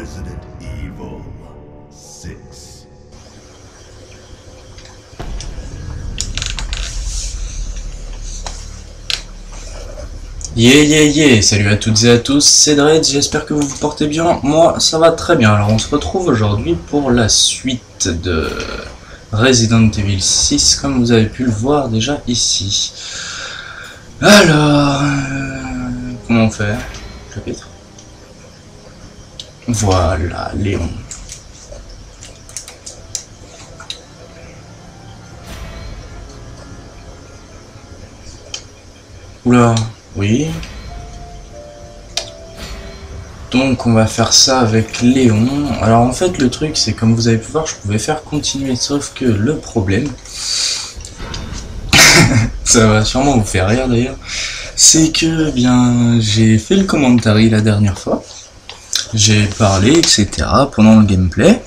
Resident Evil 6. Salut à toutes et à tous, c'est Dread, j'espère que vous vous portez bien, moi ça va très bien. Alors on se retrouve aujourd'hui pour la suite de Resident Evil 6, comme vous avez pu le voir déjà ici. Alors, comment on fait? Chapitre. Voilà, Léon. Oula, oui. Donc on va faire ça avec Léon. Alors en fait le truc c'est comme vous avez pu voir je pouvais faire continuer, sauf que le problème, ça va sûrement vous faire rire d'ailleurs, c'est que bien j'ai fait le commentary la dernière fois, j'ai parlé etc pendant le gameplay,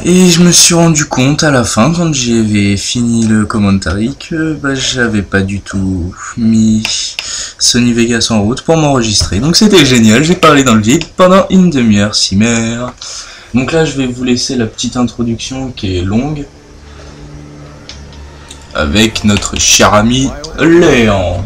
et je me suis rendu compte à la fin quand j'avais fini le commentary que j'avais pas du tout mis Sony Vegas en route pour m'enregistrer. Donc c'était génial, j'ai parlé dans le vide pendant une demi-heure, si merde. Donc là je vais vous laisser la petite introduction qui est longue avec notre cher ami Léon.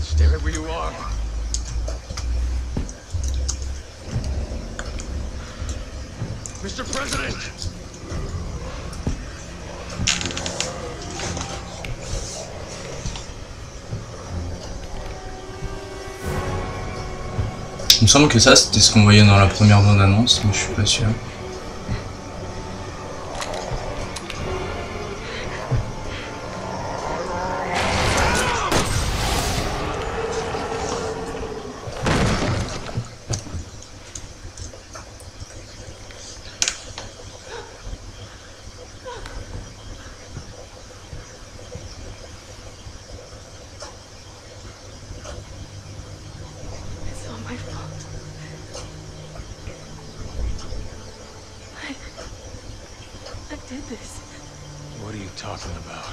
Stay right where you are. Mr. President! Il me semble que ça c'était ce qu'on voyait dans la première bande-annonce, mais je suis pas sûr. I did this. What are you talking about?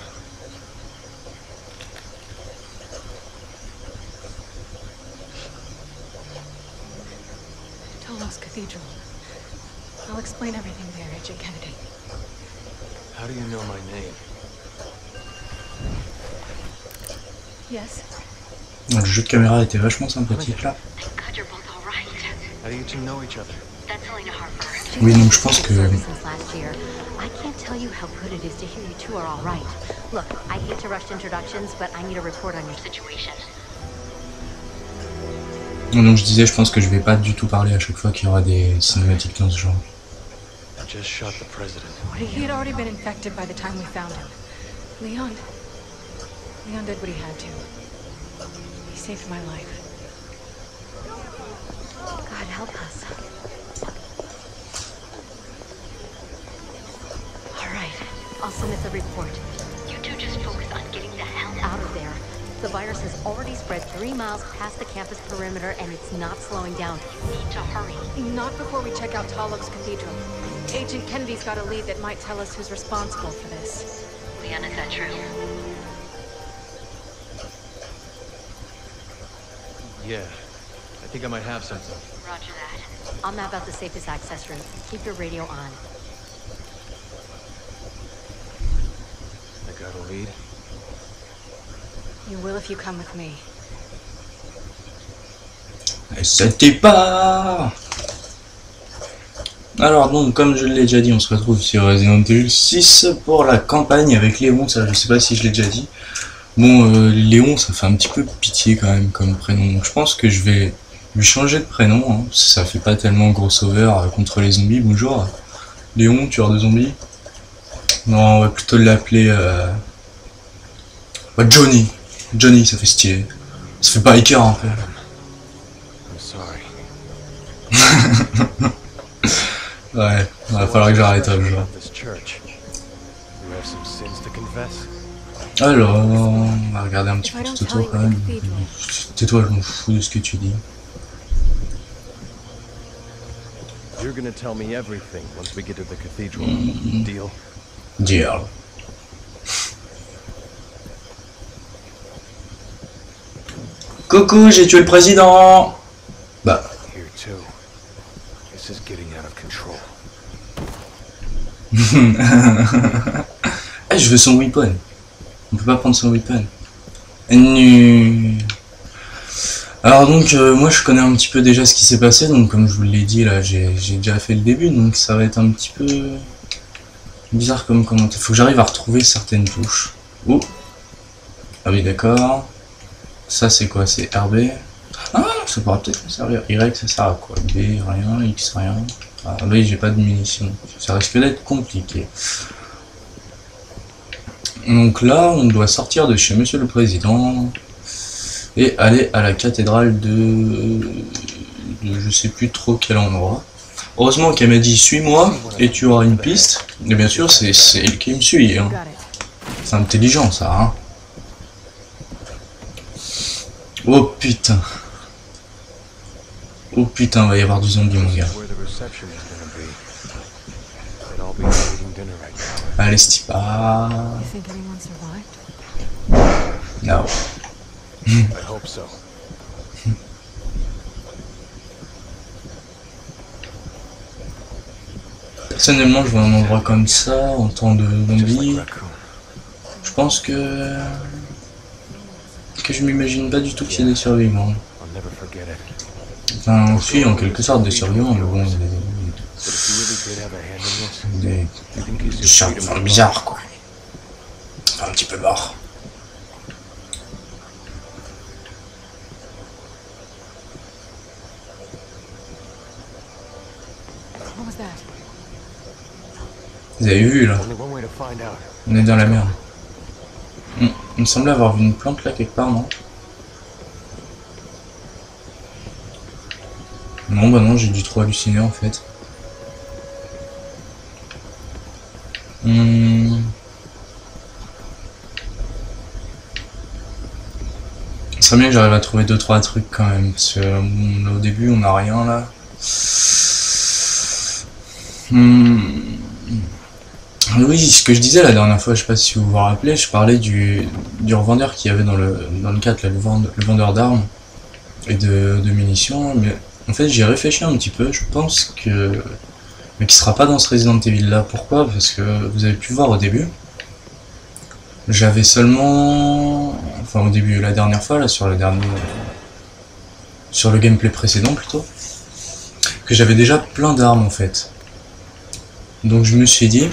Talos Cathedral. I'll explain everything there, Agent Kennedy. How do you know my name? Yes. Le jeu de caméra était vachement sympathique là. How do you two know each other? Oui, donc je pense que... I can't tell you how good it is to hear you two are all right. Look, I hate to rush introductions, but I need a report on your situation. Donc je disais, je pense que je vais pas du tout parler à chaque fois qu'il y aura des cinématiques dans ce genre. I just shot the president. He had already been infected by the time we found him. Leon did what he had to. He saved my life. God help us. All right, I'll submit the report. You two just focus on getting the hell out of there. The virus has already spread 3 miles past the campus perimeter and it's not slowing down. You need to hurry. Not before we check out Talos Cathedral. Agent Kennedy's got a lead that might tell us who's responsible for this. Leon, is that true? Yeah. I think I might have something. Roger that. I'll map out the safest access route. Keep your radio on. I got a lead. You will if you come with me. Et c'était pas. Alors donc, comme je l'ai déjà dit, on se retrouve sur Resident Evil 6 pour la campagne avec Léon. Ça, je sais pas si je l'ai déjà dit. Bon, Léon, ça fait un petit peu pitié quand même comme prénom. Donc, je pense que je vais lui changer de prénom. Hein. Ça fait pas tellement crossover contre les zombies. Bonjour. Léon, tueur de zombies. Non, on va plutôt l'appeler... Johnny. Johnny, ça fait stylé. Ça fait pas biker en fait. I'm sorry. Ouais, il va falloir que j'arrête le jeu. Alors, on va regarder un petit peu tout autour quand même. Tais-toi, je m'en fous de ce que tu dis. You're gonna tell me everything once we get to the cathedral. Deal? Deal. Coucou, j'ai tué le président. Bah. Here too. This is getting out of control. Ah, je veux son weapon. On peut pas prendre son weapon. Nu. Alors donc moi je connais un petit peu déjà ce qui s'est passé, donc comme je vous l'ai dit là, j'ai déjà fait le début, donc ça va être un petit peu bizarre comme commentaire. Faut que j'arrive à retrouver certaines touches. Oh. Ah oui d'accord. Ça c'est quoi? C'est RB. Ah ça pourra peut-être me servir. Y ça sert à quoi? B rien, X rien. Ah oui j'ai pas de munitions. Ça risque d'être compliqué. Donc là on doit sortir de chez Monsieur le Président. Et aller à la cathédrale de je sais plus trop quel endroit. Heureusement qu'elle m'a dit suis-moi et tu auras une piste. Et bien sûr c'est elle qui me suit. Hein. C'est intelligent ça. Hein. Oh putain. Oh putain, va y avoir du zombie mon gars. Allez Stipa. Non. I hope so. Personnellement, je vois un endroit comme ça, en temps de zombie. Je pense que je m'imagine pas du tout qu'il y ait des survivants. Enfin, si, en quelque sorte des survivants, mais bon, des survivants bizarres quoi. Enfin, un petit peu barres. Vous avez vu là? On est dans la merde. Il me semblait avoir vu une plante là quelque part, non? Non, bah non, j'ai dû trop halluciner en fait. Ça serait bien que j'arrive à trouver 2-3 trucs quand même, parce que au début on n'a rien là. Oui, ce que je disais la dernière fois, je sais pas si vous vous rappelez, je parlais du revendeur qu'il y avait dans le 4, là, le vendeur d'armes et de munitions, mais en fait j'ai réfléchi un petit peu, je pense que... mais qui sera pas dans ce Resident Evil là. Pourquoi? Parce que vous avez pu voir au début, j'avais seulement... enfin au début, la dernière fois, là sur le dernier... sur le gameplay précédent plutôt, que j'avais déjà plein d'armes en fait. Donc je me suis dit,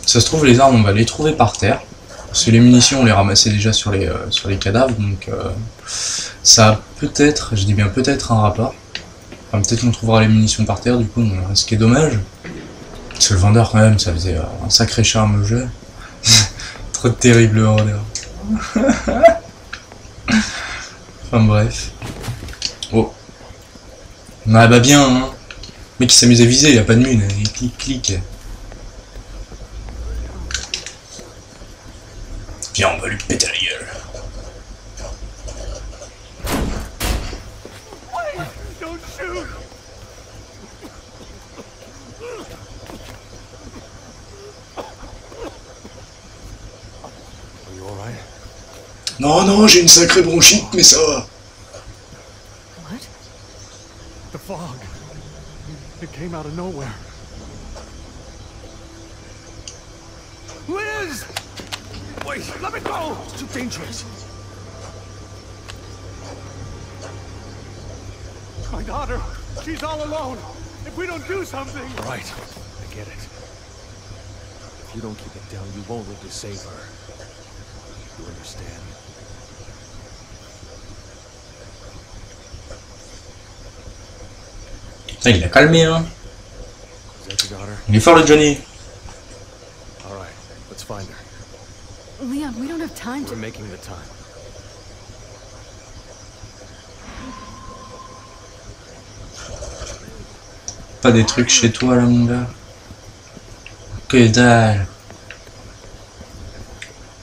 ça se trouve les armes on va les trouver par terre, parce que les munitions on les ramassait déjà sur les cadavres, donc ça a peut-être, je dis bien peut-être un rapport. Enfin, peut-être qu'on trouvera les munitions par terre du coup, ce qui est dommage. Parce que le vendeur quand même, ça faisait un sacré charme au jeu. Trop de terrible vendeur. Enfin bref. Oh. Ah bah bien hein. Le mec qui s'amuse à viser, il a pas de mine, il clique. Viens, on va lui péter la gueule. Non, non, j'ai une sacrée bronchite, mais ça va. What? The fog. It came out of nowhere. Liz! Wait, let me go! It's too dangerous. My daughter, she's all alone. If we don't do something... Right, I get it. If you don't keep it down, you won't live to save her. You understand? Putain, il l'a calmé hein. Is that your daughter? Il est fort le Johnny. All right, let's find her. Leon, we don't have time We're to... making the time. Pas des trucs chez toi là mon gars. Que dalle.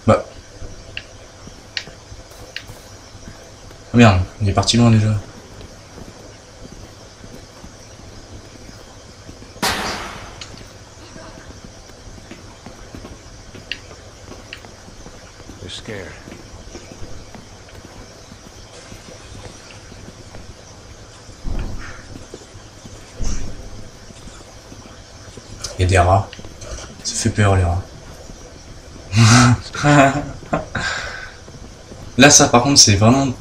Bah. Oh merde, il est parti loin déjà. scared. Il y a des rats. Ça fait peur les rats. Là ça par contre c'est vraiment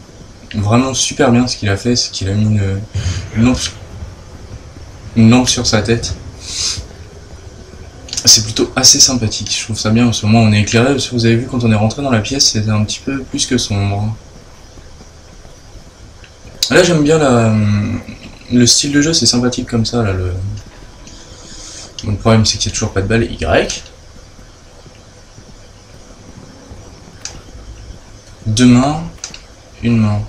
super bien ce qu'il a fait, c'est qu'il a mis une lampe sur sa tête. C'est plutôt assez sympathique, je trouve ça bien. En ce moment on est éclairé, parce que vous avez vu quand on est rentré dans la pièce c'était un petit peu plus que sombre. Là j'aime bien le style de jeu, c'est sympathique comme ça là. Le problème c'est qu'il n'y a toujours pas de balle Y. Deux mains, une main.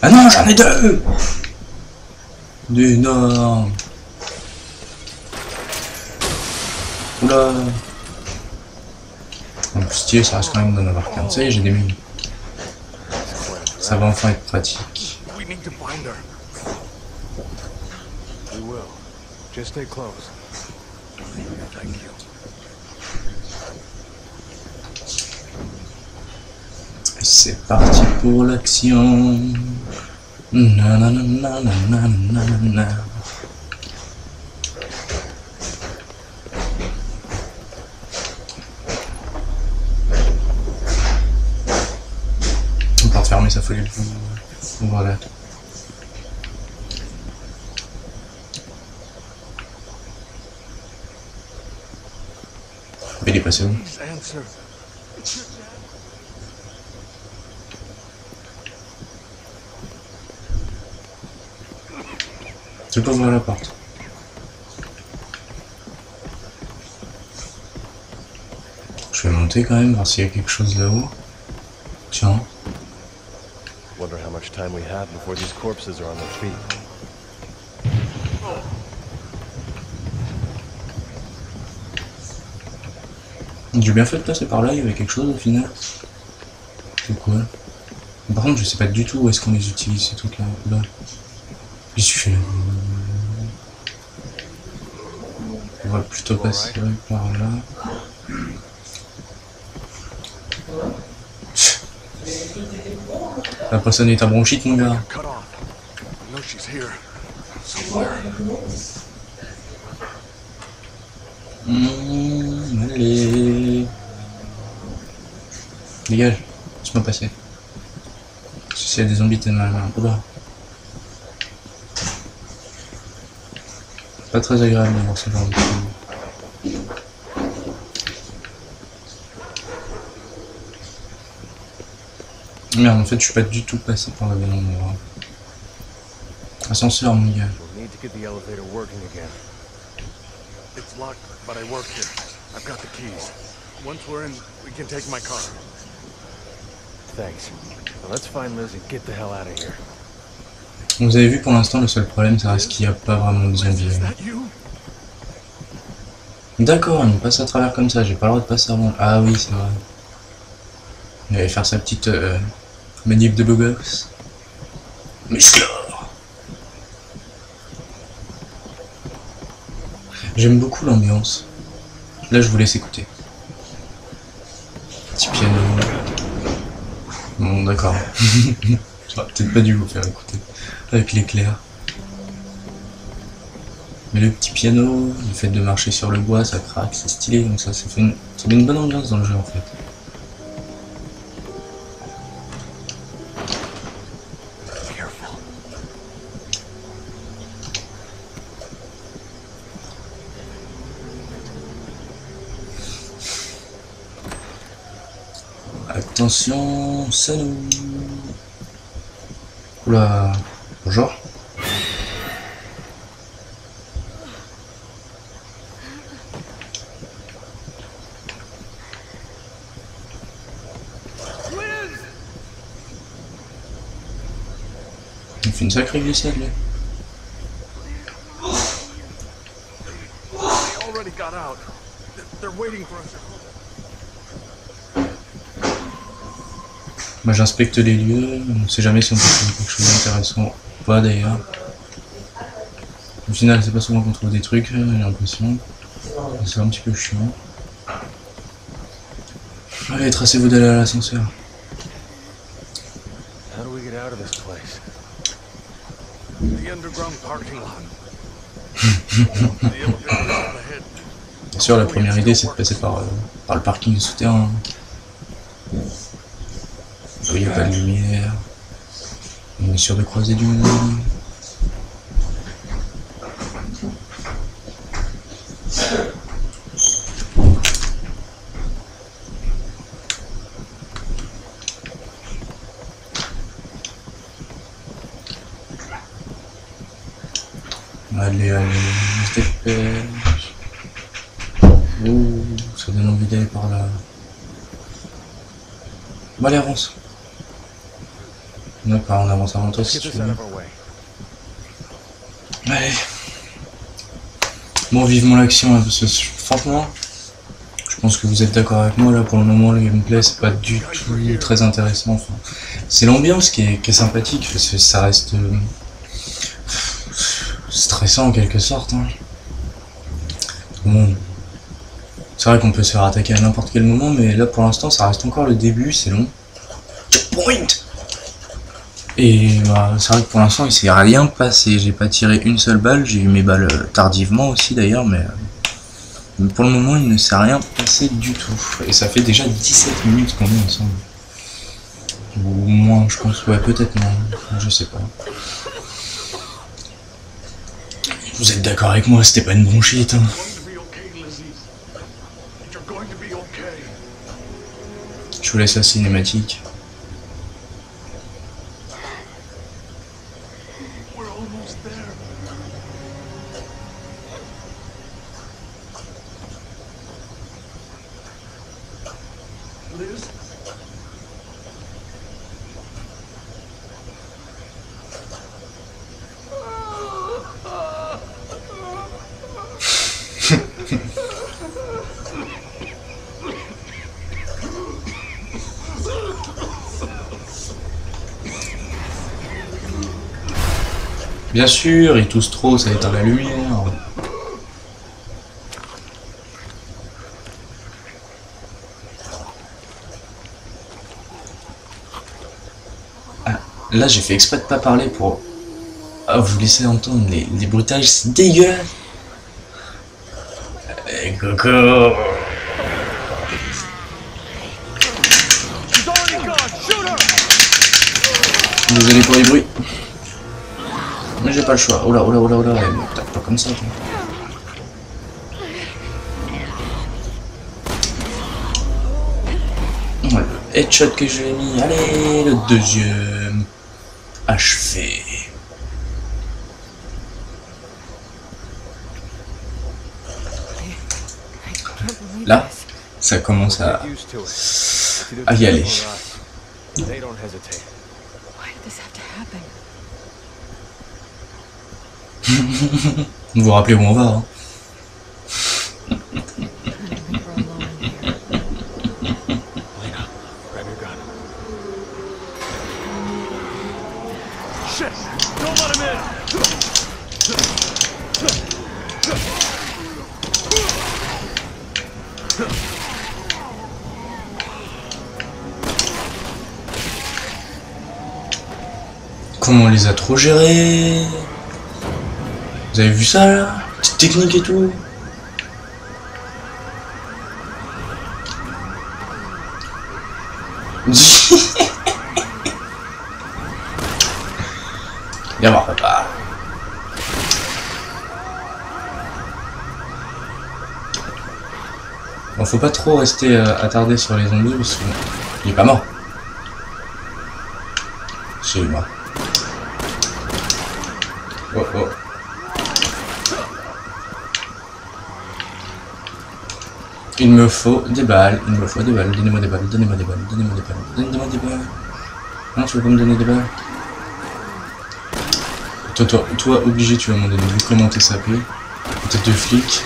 Ah non, j'en ai deux! D'énormes. Oula. En plus stylé, ça reste quand même d'en avoir qu'un. Ça y est, j'ai des mines. Ça va enfin être pratique. We need to find her. We will. Just stay close. Thank you. C'est parti pour l'action. Nanananananana. On part fermer sa folie. Voilà. Mais il est passé où? Please answer. Je peux ouvrir la porte. Je vais monter quand même, voir s'il y a quelque chose là-haut. Tiens. Wonder how much time we have before these corpses are on their feet. J'ai bien fait de passer par là, il y avait quelque chose au final. C'est quoi? Par contre, je sais pas du tout où est-ce qu'on les utilise ces trucs-là. Là. Il suffit. On va plutôt passer par là. T'as pas sonné ta bronchite, mon gars. Cut off. I know she's here. Somewhere. Allez. Dégage. Laisse-moi passer. S'il y a des zombies, t'es mal. Oula. Pas très agréable d'avoir ce genre de choses. Merde, en fait, je suis pas du tout passé par le bon endroit. Ascenseur, mon gars. We'll need to get the elevator working again. It's locked, but I worked it. I've got the keys. Once we're in, we can take my car. Thanks. Now let's find Liz and get the hell out of here. Vous avez vu, pour l'instant, le seul problème, ça reste qu'il n'y a pas vraiment de zombies. Is that you? D'accord, on passe à travers comme ça, j'ai pas le droit de passer avant. Ah oui, c'est vrai. Il allait faire sa petite manip de beau gosse. Musclor. J'aime beaucoup l'ambiance. Là, je vous laisse écouter. Petit piano. Bon, d'accord. J'aurais peut-être pas dû vous faire écouter. Avec l'éclair. Mais le petit piano, le fait de marcher sur le bois, ça craque, c'est stylé, donc ça fait une bonne ambiance dans le jeu en fait. Attention, c'est nous. Oula, bonjour. Il fait une sacrée glissade là. They already got out. They're waiting for us. Moi j'inspecte les lieux, on sait jamais si on peut trouver quelque chose d'intéressant ou pas d'ailleurs. Au final c'est pas souvent qu'on trouve des trucs, j'ai l'impression. C'est un petit peu chiant. Allez, tracez-vous d'aller à l'ascenseur. How do we get out of this place? The underground parking lot. The elevator is up ahead. Bien sûr, la première idée, c'est de passer par le parking souterrain. Il n'y a pas de lumière. On est sûr de croiser du monde. Allez, allez, on se dépêche. Ouh, ça donne envie d'aller par là. Bon, allez, avance. D'accord, on avance avant toi si tu veux. Allez. Bon, vivement l'action, hein, parce que franchement, je pense que vous êtes d'accord avec moi, là, pour le moment, le gameplay, c'est pas du tout très intéressant. Enfin, c'est l'ambiance qui est sympathique, parce que ça reste stressant en quelque sorte. Hein. Bon, c'est vrai qu'on peut se faire attaquer à n'importe quel moment, mais là, pour l'instant, ça reste encore le début, c'est long. Checkpoint! Et bah, c'est vrai que pour l'instant il s'est rien passé, j'ai pas tiré une seule balle, j'ai eu mes balles tardivement aussi d'ailleurs, mais pour le moment il ne s'est rien passé du tout. Et ça fait déjà 17 minutes qu'on est ensemble. Ou moins je pense, ouais peut-être moins, je sais pas. Vous êtes d'accord avec moi, c'était pas une bronchite hein. Je vous laisse la cinématique. Bien sûr, ils toussent trop, ça éteint la lumière. Ah, là j'ai fait exprès de pas parler pour vous laisser entendre les bruitages, c'est dégueulasse. Hey, Coco. Désolé pour les bruits. Mais j'ai pas le choix. Oula, oula, oula, oula. Tape pas comme ça, toi. Voilà, le headshot que je lui ai mis. Allez, le deuxième. Achevé. Là, ça commence à y aller. Vous vous rappelez où on va hein. Comment on les a trop gérés? Vous avez vu ça là? Petite technique et tout. Viens voir papa. Bon, faut pas trop rester attardé sur les zombies parce qu'il est pas mort. C'est moi. Oh oh. Il me faut des balles, il me faut des balles, donnez-moi des balles, donnez-moi des balles, donnez-moi des balles, donnez-moi des balles. Non, tu veux pas me donner des balles? Toi, obligé, tu vas m'en donner, vu comment t'es sapé. Tête de flic.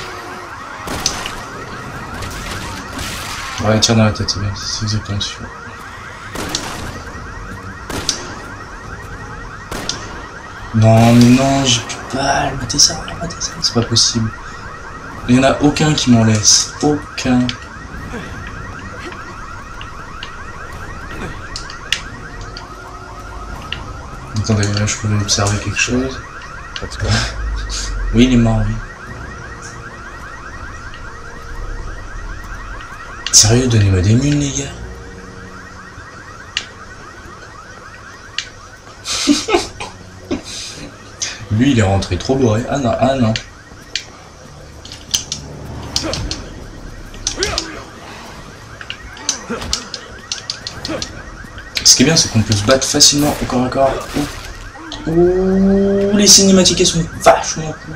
Ouais, tire dans la tête, c'est bien, c'est exactement sûr. Non, mais non, j'ai plus de balles, mettez ça, c'est pas possible. Il n'y en a aucun qui m'en laisse. Aucun. Attendez, là je peux observer quelque chose. Oui, il est mort, oui. Sérieux, donnez-moi des mules, les gars. Lui, il est rentré trop bourré. Ah non, ah non. Ce qui est bien, c'est qu'on peut se battre facilement au corps à corps. Ouh, les cinématiques elles sont vachement cool.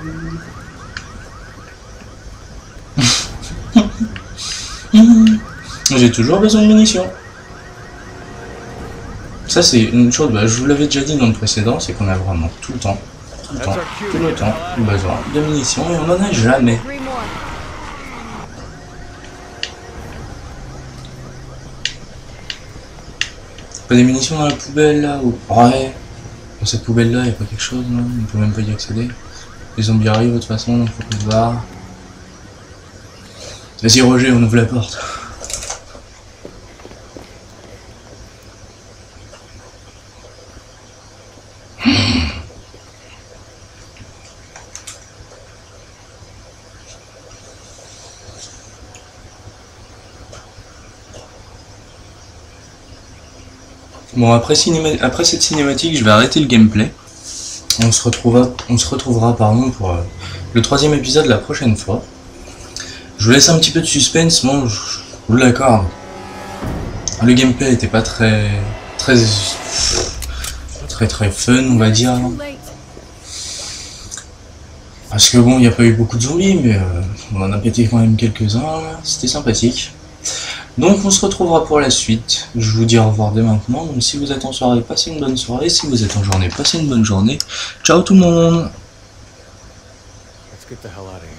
J'ai toujours besoin de munitions. Ça c'est une chose, bah, je vous l'avais déjà dit dans le précédent, c'est qu'on a vraiment tout le temps besoin de munitions et on n'en a jamais. Pas des munitions dans la poubelle là ou... Ouais. Dans cette poubelle là, il n'y a pas quelque chose, non? On peut même pas y accéder. Les zombies arrivent de toute façon, donc faut qu'on se barre. Vas-y Roger, on ouvre la porte. Bon, après cette cinématique, je vais arrêter le gameplay. On se retrouvera pardon, pour le 3e épisode la prochaine fois. Je vous laisse un petit peu de suspense, bon, je vous l'accorde. Le gameplay était pas très fun, on va dire. Parce que bon, il n'y a pas eu beaucoup de zombies, mais on en a pété quand même quelques-uns, c'était sympathique. Donc on se retrouvera pour la suite. Je vous dis au revoir dès maintenant. Donc si vous êtes en soirée, passez une bonne soirée. Si vous êtes en journée, passez une bonne journée. Ciao tout le monde. Let's get the hell out of here.